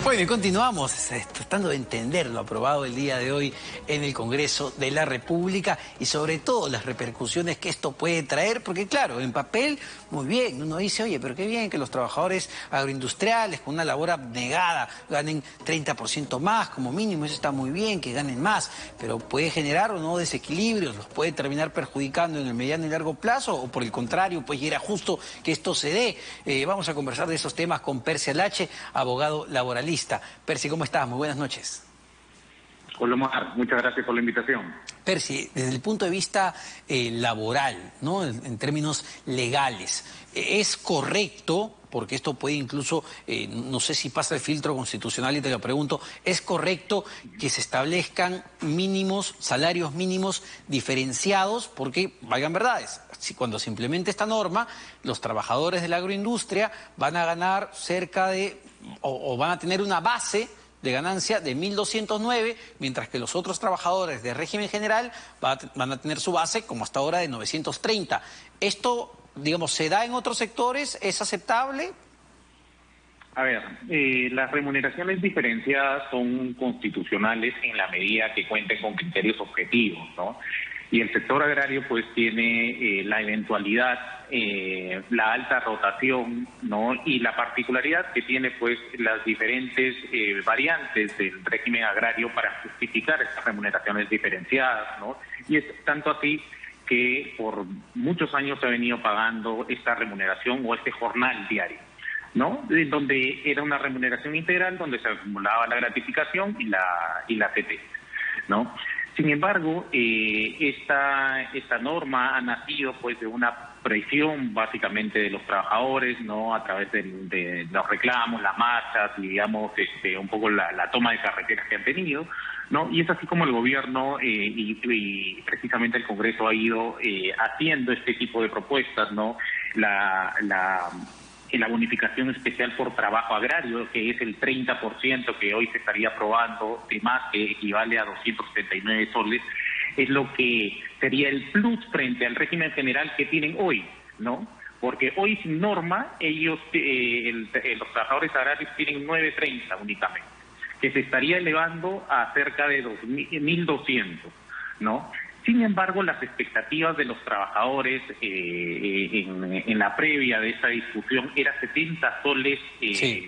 Bueno, y continuamos tratando de entender lo aprobado el día de hoy en el Congreso de la República y sobre todo las repercusiones que esto puede traer, porque claro, en papel, muy bien, uno dice, oye, pero qué bien que los trabajadores agroindustriales con una labor abnegada ganen 30% más como mínimo, eso está muy bien, que ganen más, pero puede generar o no desequilibrios, los puede terminar perjudicando en el mediano y largo plazo, o por el contrario, pues ya era justo que esto se dé. Vamos a conversar de esos temas con Percy Alache, abogado laboralista. Percy, ¿cómo estás? Muy buenas noches. Hola, Omar. Muchas gracias por la invitación. Percy, desde el punto de vista laboral, ¿no? En términos legales, ¿es correcto, porque esto puede incluso, no sé si pasa el filtro constitucional y te lo pregunto, ¿es correcto que se establezcan mínimos, salarios mínimos diferenciados? Porque, valgan verdades, cuando se implemente esta norma, los trabajadores de la agroindustria van a ganar cerca de, o van a tener una base de ganancia de 1.209, mientras que los otros trabajadores de régimen general van a tener su base, como hasta ahora, de 930. ¿Esto, digamos, se da en otros sectores? ¿Es aceptable? A ver, las remuneraciones diferenciadas son constitucionales en la medida que cuenten con criterios objetivos, ¿no? Y el sector agrario pues tiene la eventualidad, la alta rotación, ¿no? Y la particularidad que tiene pues las diferentes variantes del régimen agrario para justificar estas remuneraciones diferenciadas, ¿no? Y es tanto así que por muchos años se ha venido pagando esta remuneración o este jornal diario, ¿no? Donde era una remuneración integral, donde se acumulaba la gratificación y la CT, ¿no? Sin embargo, esta norma ha nacido pues de una presión básicamente de los trabajadores, ¿no? A través de los reclamos, las marchas y digamos un poco la toma de carreteras que han tenido, ¿no? Y es así como el gobierno y precisamente el Congreso ha ido haciendo este tipo de propuestas, ¿no? La bonificación especial por trabajo agrario, que es el 30% que hoy se estaría aprobando, de más, que equivale a 279 soles, es lo que sería el plus frente al régimen general que tienen hoy, ¿no? Porque hoy sin norma, ellos, los trabajadores agrarios tienen 930 únicamente, que se estaría elevando a cerca de 1.200, ¿no? Sin embargo, las expectativas de los trabajadores en la previa de esta discusión era 70 soles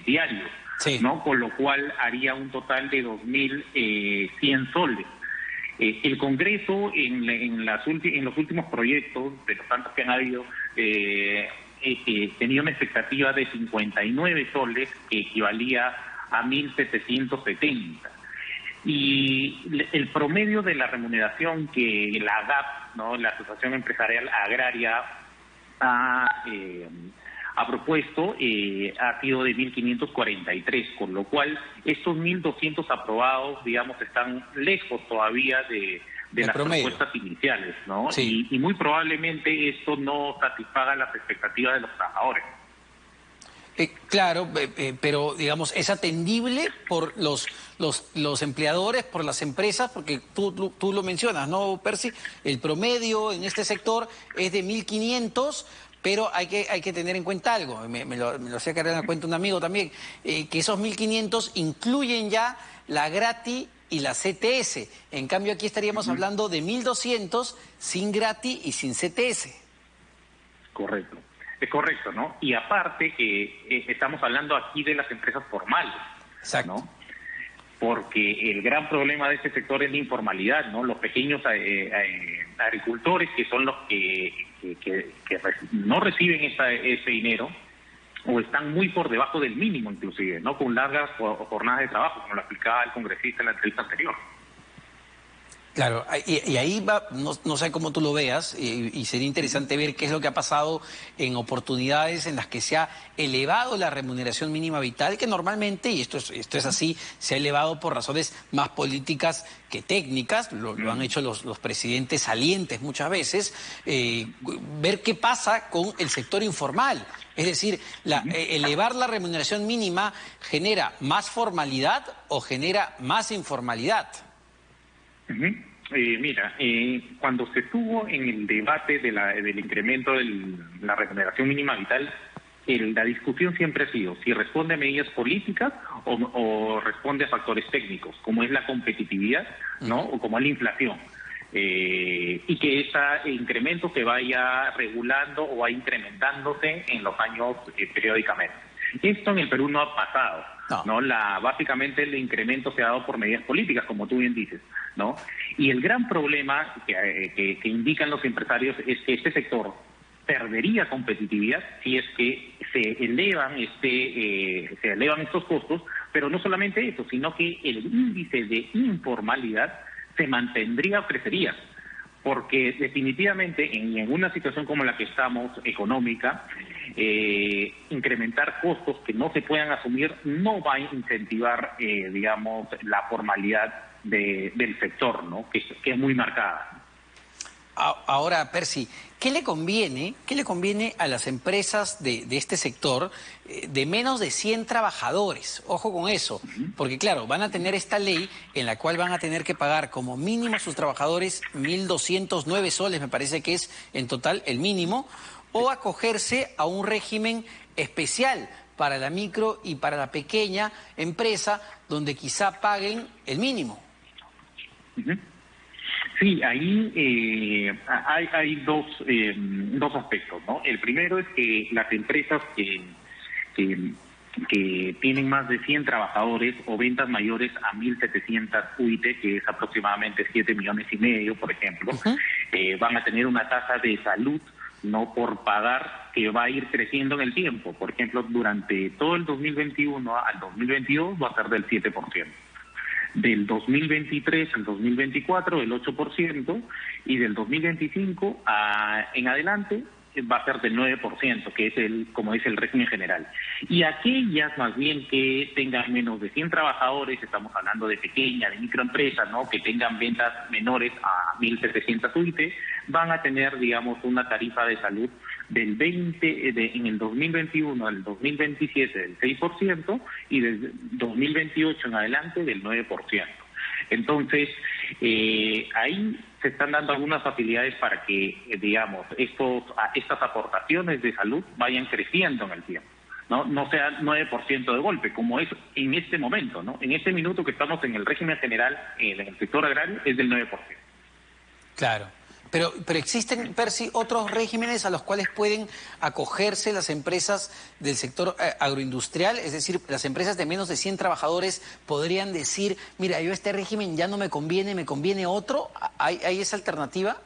diarios, sí, ¿no? Con lo cual haría un total de 2.100 soles. El Congreso, en los últimos proyectos, de los tantos que han habido, tenía una expectativa de 59 soles, que equivalía a 1.770. Y el promedio de la remuneración que la AGAP, ¿no? La Asociación Empresarial Agraria, ha propuesto ha sido de 1.543, con lo cual estos 1.200 aprobados, digamos, están lejos todavía de las promedio. Propuestas iniciales, ¿no? Sí. Y muy probablemente esto no satisfaga las expectativas de los trabajadores. Claro, pero digamos, ¿es atendible por los empleadores, por las empresas? Porque tú lo mencionas, ¿no, Percy? El promedio en este sector es de 1.500, pero hay que tener en cuenta algo, me lo hacía caer en la cuenta un amigo también, que esos 1.500 incluyen ya la grati y la CTS. En cambio, aquí estaríamos hablando de 1.200 sin grati y sin CTS. Correcto. Es correcto, ¿no? Y aparte que estamos hablando aquí de las empresas formales, Exacto, ¿no? Porque el gran problema de este sector es la informalidad, ¿no? Los pequeños agricultores, que son los que no reciben ese dinero, o están muy por debajo del mínimo inclusive, ¿no? Con largas jornadas de trabajo, como lo explicaba el congresista en la entrevista anterior. Claro, y ahí va, no sé cómo tú lo veas, y sería interesante ver qué es lo que ha pasado en oportunidades en las que se ha elevado la remuneración mínima vital, que normalmente, y esto es así, se ha elevado por razones más políticas que técnicas, lo han hecho los presidentes salientes muchas veces, ver qué pasa con el sector informal. Es decir, elevar la remuneración mínima genera más formalidad o genera más informalidad. Mira, cuando se estuvo en el debate del incremento de la remuneración mínima vital, la discusión siempre ha sido si responde a medidas políticas o responde a factores técnicos, como es la competitividad, ¿no? O como es la inflación. Y que ese incremento se vaya regulando o va incrementándose en los años periódicamente. Esto en el Perú no ha pasado, ¿no? Básicamente el incremento se ha dado por medidas políticas, como tú bien dices, ¿no? Y el gran problema que indican los empresarios es que este sector perdería competitividad si es que se elevan estos costos, pero no solamente eso, sino que el índice de informalidad se mantendría o crecería, porque definitivamente en una situación como la que estamos, económica, incrementar costos que no se puedan asumir no va a incentivar, digamos, la formalidad del sector, ¿no? Que es muy marcada. Ahora, Percy, ¿qué le conviene a las empresas de este sector de menos de 100 trabajadores? Ojo con eso, porque claro, van a tener esta ley en la cual van a tener que pagar como mínimo a sus trabajadores 1.209 soles, me parece que es en total el mínimo, o acogerse a un régimen especial para la micro y para la pequeña empresa, donde quizá paguen el mínimo. Sí, ahí hay dos aspectos, ¿no? El primero es que las empresas que tienen más de 100 trabajadores o ventas mayores a 1.700 UIT, que es aproximadamente 7,5 millones, por ejemplo, van a tener una tasa de salud no por pagar que va a ir creciendo en el tiempo. Por ejemplo, durante todo el 2021 al 2022 va a ser del 7%. Del 2023 al 2024 el 8%, y del 2025 en adelante va a ser del 9%, que es como es el régimen general. Y aquellas más bien que tengan menos de 100 trabajadores, estamos hablando de pequeñas, de microempresas, ¿no? Que tengan ventas menores a 1.700 UIT, van a tener, digamos, una tarifa de salud del en el 2021 al 2027 del 6%, y desde 2028 en adelante del 9%. Entonces, ahí se están dando algunas facilidades para que, digamos, estas aportaciones de salud vayan creciendo en el tiempo, ¿no? No sea 9% de golpe, como es en este momento, ¿no? En este minuto que estamos en el régimen general, en el sector agrario, es del 9%. Claro. Pero existen, Percy, otros regímenes a los cuales pueden acogerse las empresas del sector agroindustrial, es decir, las empresas de menos de 100 trabajadores podrían decir, mira, yo este régimen ya no me conviene otro. ¿Hay esa alternativa?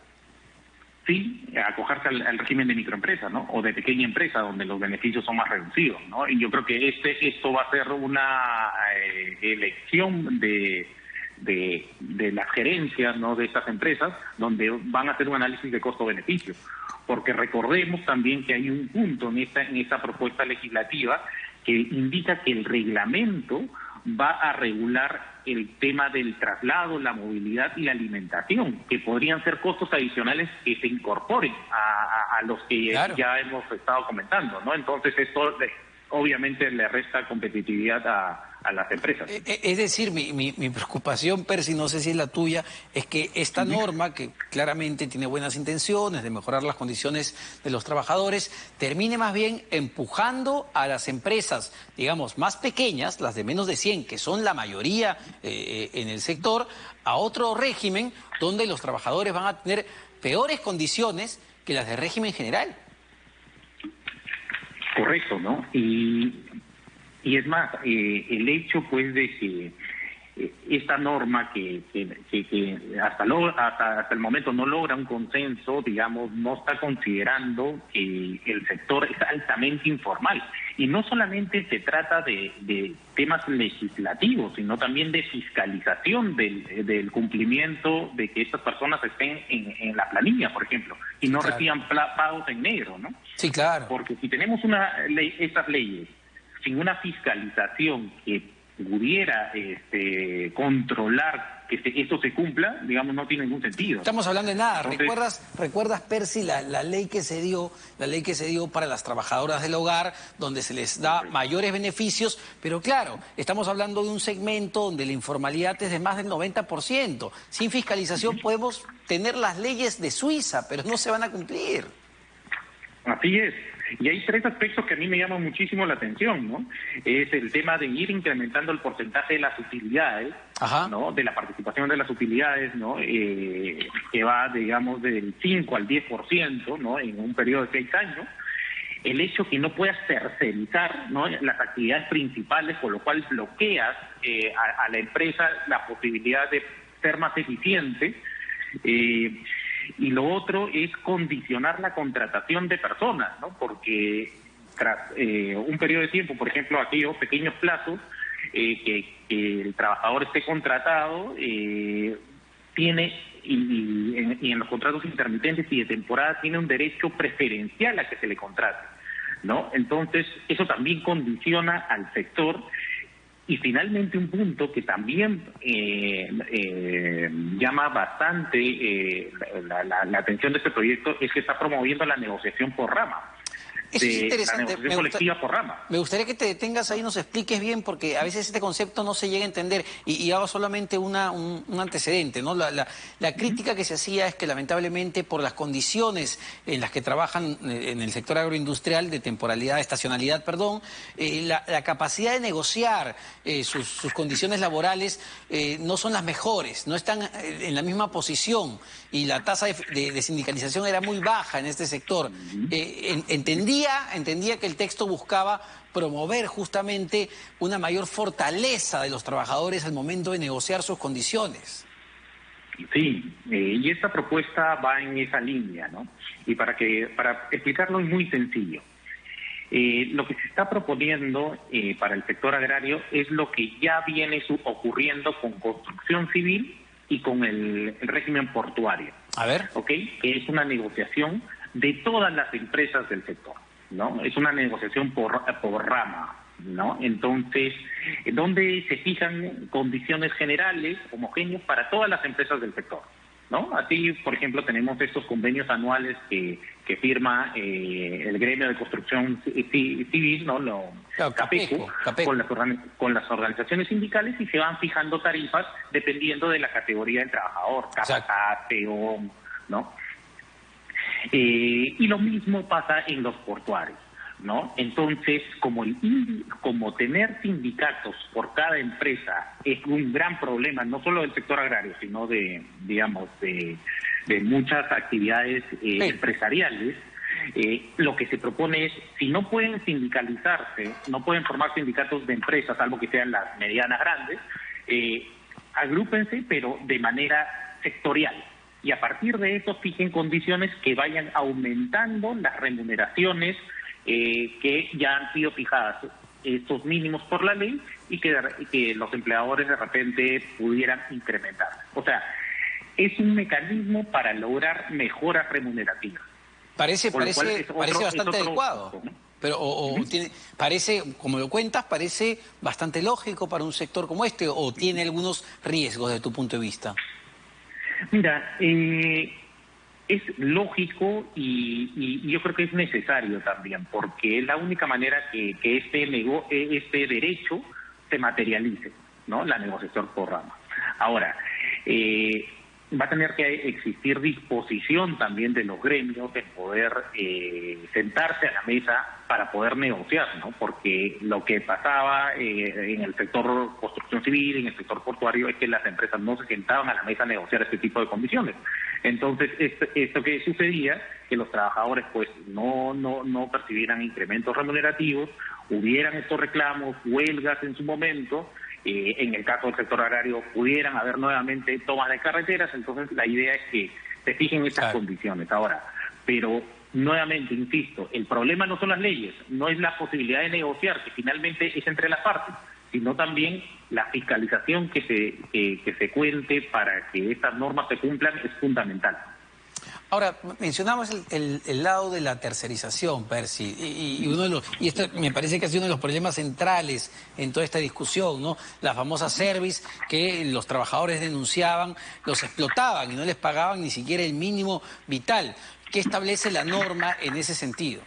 Sí, acogerse al régimen de microempresa, ¿no? O de pequeña empresa, donde los beneficios son más reducidos, ¿no? Y yo creo que esto va a ser una elección de las gerencias, ¿no? De estas empresas, donde van a hacer un análisis de costo-beneficio, porque recordemos también que hay un punto en esta propuesta legislativa que indica que el reglamento va a regular el tema del traslado, la movilidad y la alimentación, que podrían ser costos adicionales que se incorporen a los que ya hemos estado comentando, ¿no? Entonces esto obviamente le resta competitividad a las empresas. Es decir, mi preocupación, Percy, no sé si es la tuya, es que esta norma, que claramente tiene buenas intenciones de mejorar las condiciones de los trabajadores, termine más bien empujando a las empresas, digamos, más pequeñas, las de menos de 100, que son la mayoría en el sector, a otro régimen donde los trabajadores van a tener peores condiciones que las de régimen general. Correcto, ¿no? Y es más, el hecho pues de que esta norma que hasta el momento no logra un consenso, digamos, no está considerando que el sector es altamente informal. Y no solamente se trata de temas legislativos, sino también de fiscalización del cumplimiento de que estas personas estén en la planilla, por ejemplo, y no reciban pagos en negro, ¿no? Sí, claro. Porque si tenemos estas leyes sin una fiscalización que pudiera controlar que esto se cumpla, digamos, no tiene ningún sentido. Estamos hablando de nada. Entonces, ¿Recuerdas, Percy, la ley que se dio para las trabajadoras del hogar, donde se les da mayores beneficios? Pero claro, estamos hablando de un segmento donde la informalidad es de más del 90%. Sin fiscalización podemos tener las leyes de Suiza, pero no se van a cumplir. Así es. Y hay tres aspectos que a mí me llaman muchísimo la atención, ¿no? Es el tema de ir incrementando el porcentaje de las utilidades, Ajá. ¿no? De la participación de las utilidades, ¿no? Que va, digamos, del 5 al 10%, ¿no? En un periodo de 6 años. El hecho que no puedas tercerizar, ¿no?, las actividades principales, con lo cual bloqueas a la empresa la posibilidad de ser más eficiente. Y lo otro es condicionar la contratación de personas, ¿no? Porque tras un periodo de tiempo, por ejemplo, aquellos pequeños plazos, que el trabajador esté contratado, tiene, y en los contratos intermitentes y de temporada, tiene un derecho preferencial a que se le contrate, ¿no? Entonces, eso también condiciona al sector. Y finalmente, un punto que también llama bastante la atención de este proyecto es que está promoviendo la negociación por rama. Eso es interesante. La negociación colectiva por rama. Me gustaría que te detengas ahí y nos expliques bien, porque a veces este concepto no se llega a entender. Y hago solamente un antecedente, ¿no? La crítica que se hacía es que lamentablemente por las condiciones en las que trabajan en el sector agroindustrial, de temporalidad, estacionalidad, perdón, la capacidad de negociar sus condiciones laborales no son las mejores, no están en la misma posición, y la tasa de sindicalización era muy baja en este sector. Entendía que el texto buscaba promover justamente una mayor fortaleza de los trabajadores al momento de negociar sus condiciones. Sí, y esta propuesta va en esa línea, ¿no? Y para explicarlo es muy sencillo. Lo que se está proponiendo para el sector agrario es lo que ya viene ocurriendo con construcción civil y con el régimen portuario. A ver. ¿Ok? Que es una negociación de todas las empresas del sector, ¿no? Es una negociación por rama, ¿no? Entonces, donde se fijan condiciones generales, homogéneas para todas las empresas del sector, ¿no? Así, por ejemplo, tenemos estos convenios anuales que firma el gremio de construcción civil, ¿no? CAPECO, con las organizaciones sindicales, y se van fijando tarifas dependiendo de la categoría del trabajador, capataz, peón, ¿no? Y lo mismo pasa en los portuarios, ¿no? Entonces, como tener sindicatos por cada empresa es un gran problema, no solo del sector agrario, sino de muchas actividades empresariales, lo que se propone es, si no pueden sindicalizarse, no pueden formar sindicatos de empresas, salvo que sean las medianas grandes, agrúpense, pero de manera sectorial. Y a partir de eso fijen condiciones que vayan aumentando las remuneraciones que ya han sido fijadas, estos mínimos por la ley, y que los empleadores de repente pudieran incrementar. O sea, es un mecanismo para lograr mejoras remunerativas. Parece bastante adecuado. ¿No? Pero parece, como lo cuentas, parece bastante lógico para un sector como este, o tiene algunos riesgos desde tu punto de vista. Mira, es lógico y yo creo que es necesario también, porque es la única manera que este derecho se materialice, ¿no? La negociación por rama. Ahora, va a tener que existir disposición también de los gremios en poder sentarse a la mesa para poder negociar, ¿no? Porque lo que pasaba en el sector construcción civil, en el sector portuario, es que las empresas no se sentaban a la mesa a negociar este tipo de condiciones. Entonces, esto que sucedía, que los trabajadores pues no percibieran incrementos remunerativos, hubieran estos reclamos, huelgas en su momento. En el caso del sector agrario pudieran haber nuevamente tomas de carreteras. Entonces la idea es que se fijen estas condiciones. Ahora, pero nuevamente, insisto, el problema no son las leyes, no es la posibilidad de negociar, que finalmente es entre las partes, sino también la fiscalización que se cuente para que estas normas se cumplan es fundamental. Ahora, mencionamos el lado de la tercerización, Percy, y esto me parece que ha sido uno de los problemas centrales en toda esta discusión, ¿no? La famosa service, que los trabajadores denunciaban, los explotaban y no les pagaban ni siquiera el mínimo vital. ¿Qué establece la norma en ese sentido?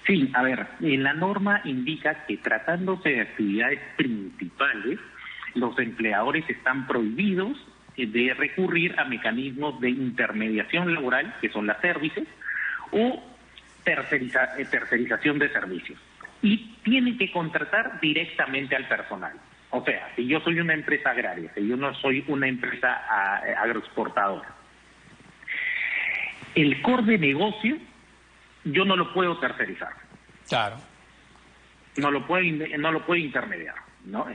Sí, a ver, la norma indica que tratándose de actividades principales, los empleadores están prohibidos de recurrir a mecanismos de intermediación laboral, que son las services, o tercerización de servicios. Y tienen que contratar directamente al personal. O sea, si yo soy una empresa agraria, si yo no soy una empresa agroexportadora, el core de negocio yo no lo puedo tercerizar. Claro. No lo puedo intermediar, ¿no?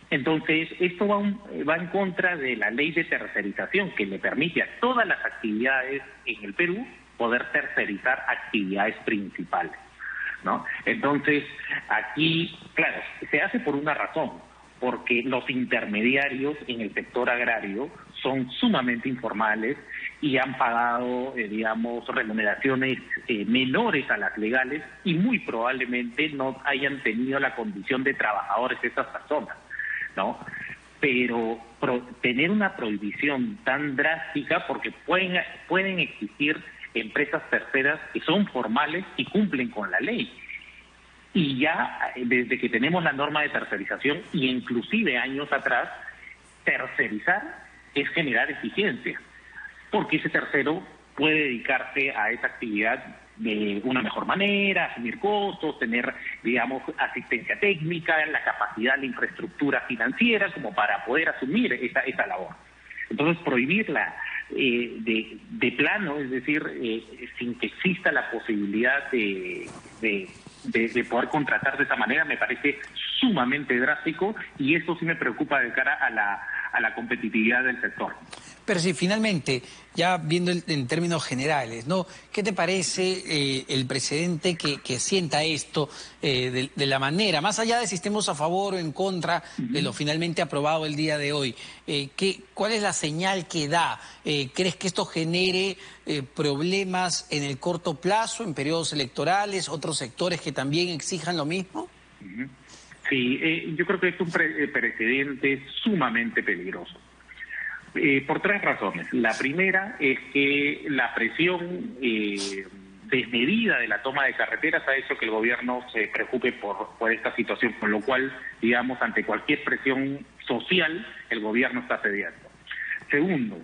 Entonces, esto va en contra de la ley de tercerización, que le permite a todas las actividades en el Perú poder tercerizar actividades principales, ¿no? Entonces, aquí, claro, se hace por una razón, porque los intermediarios en el sector agrario son sumamente informales y han pagado, digamos, remuneraciones menores a las legales y muy probablemente no hayan tenido la condición de trabajadores estas personas, ¿no? Pero tener una prohibición tan drástica, porque pueden existir empresas terceras que son formales y cumplen con la ley. Y ya desde que tenemos la norma de tercerización, y inclusive años atrás, tercerizar es generar eficiencia, porque ese tercero puede dedicarse a esa actividad de una mejor manera, asumir costos, tener, digamos, asistencia técnica, la capacidad, la infraestructura financiera como para poder asumir esa labor. Entonces, prohibirla de plano, es decir, sin que exista la posibilidad de poder contratar de esa manera, me parece sumamente drástico, y esto sí me preocupa de cara a la competitividad del sector. Pero si finalmente, ya viendo en términos generales, ¿no? ¿Qué te parece el precedente que sienta esto de la manera, más allá de si estemos a favor o en contra de lo finalmente aprobado el día de hoy? ¿Cuál es la señal que da? ¿Crees que esto genere problemas en el corto plazo, en periodos electorales, otros sectores que también exijan lo mismo? Sí, yo creo que es un precedente sumamente peligroso. Por tres razones. La primera es que la presión desmedida de la toma de carreteras ha hecho que el gobierno se preocupe por esta situación, con lo cual, digamos, ante cualquier presión social, el gobierno está cediendo. Segundo,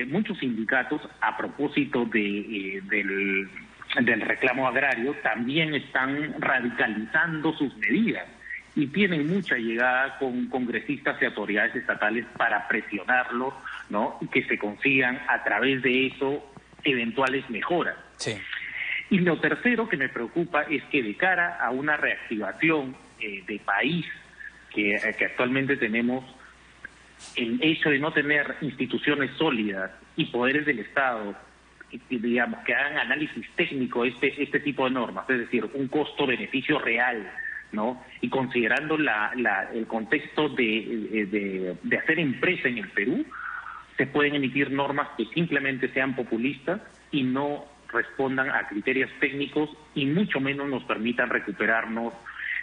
muchos sindicatos, a propósito del reclamo agrario, también están radicalizando sus medidas y tienen mucha llegada con congresistas y autoridades estatales para presionarlos, ¿no? Y que se consigan a través de eso eventuales mejoras. Sí. Y lo tercero que me preocupa es que de cara a una reactivación de país que actualmente tenemos, el hecho de no tener instituciones sólidas y poderes del Estado, digamos, que hagan análisis técnico este tipo de normas, es decir, un costo-beneficio real, ¿no? Y considerando el contexto de hacer empresa en el Perú, se pueden emitir normas que simplemente sean populistas y no respondan a criterios técnicos y mucho menos nos permitan recuperarnos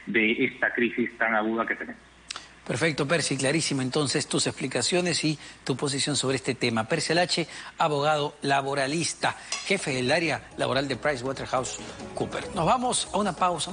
de esta crisis tan aguda que tenemos. Perfecto, Percy, clarísimo entonces tus explicaciones y tu posición sobre este tema. Percy Alache, abogado laboralista, jefe del área laboral de PricewaterhouseCoopers. Nos vamos a una pausa.